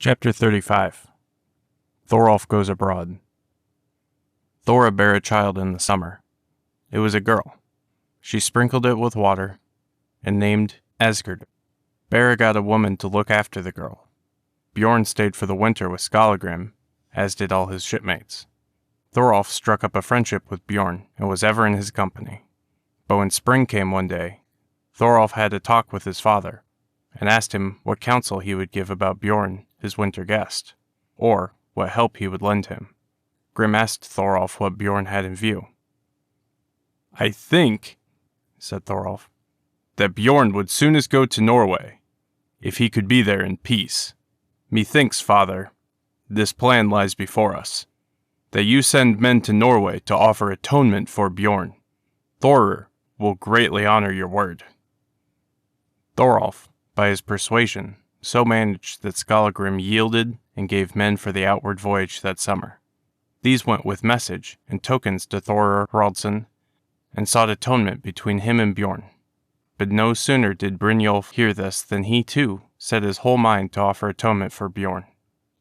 Chapter 35. Thorolf goes abroad. Thora bare a child in the summer. It was a girl. She sprinkled it with water, and named Asgard. Bara got a woman to look after the girl. Bjorn stayed for the winter with Skallagrim, as did all his shipmates. Thorolf struck up a friendship with Bjorn, and was ever in his company. But when spring came one day, Thorolf had a talk with his father, and asked him what counsel he would give about Bjorn, his winter guest, or what help he would lend him. Grim asked Thorolf what Bjorn had in view. "I think," said Thorolf, "that Bjorn would soonest go to Norway, if he could be there in peace. Methinks, father, this plan lies before us, that you send men to Norway to offer atonement for Bjorn. Thorir will greatly honor your word." Thorolf, by his persuasion, so managed that Skallagrim yielded and gave men for the outward voyage that summer. These went with message and tokens to Thorir Haraldsson, and sought atonement between him and Bjorn. But no sooner did Brynjolf hear this than he too set his whole mind to offer atonement for Bjorn.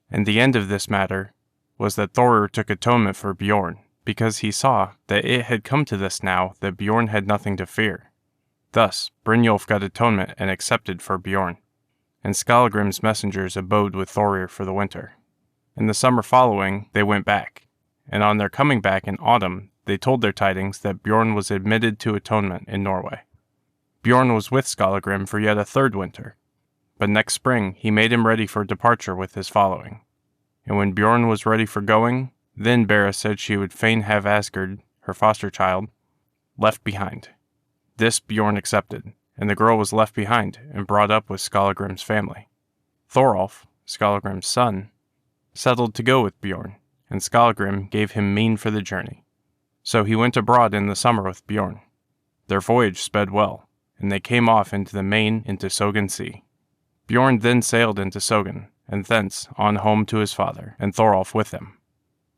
And the end of this matter was that Thorir took atonement for Bjorn, because he saw that it had come to this now that Bjorn had nothing to fear. Thus Brynjolf got atonement and accepted for Bjorn, and Skallagrim's messengers abode with Thorir for the winter. In the summer following they went back, and on their coming back in autumn they told their tidings that Bjorn was admitted to atonement in Norway. Bjorn was with Skallagrim for yet a third winter, but next spring he made him ready for departure with his following. And when Bjorn was ready for going, then Bara said she would fain have Asgard, her foster child, left behind. This Bjorn accepted, and the girl was left behind and brought up with Skallagrim's family. Thorolf, Skallagrim's son, settled to go with Bjorn, and Skallagrim gave him mean for the journey. So he went abroad in the summer with Bjorn. Their voyage sped well, and they came off into the main into Sogan Sea. Bjorn then sailed into Sogan, and thence on home to his father, and Thorolf with him.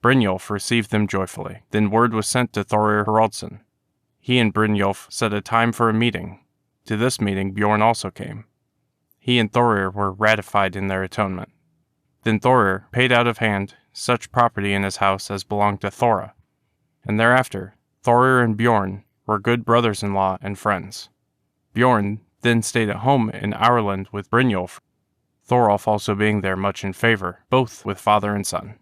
Brynjolf received them joyfully. Then word was sent to Thorir Haraldsson. He and Brynjolf set a time for a meeting. To this meeting Bjorn also came. He and Thorir were ratified in their atonement. Then Thorir paid out of hand such property in his house as belonged to Thora, and thereafter Thorir and Bjorn were good brothers-in-law and friends. Bjorn then stayed at home in Ireland with Brynjolf, Thorolf also being there much in favor, both with father and son.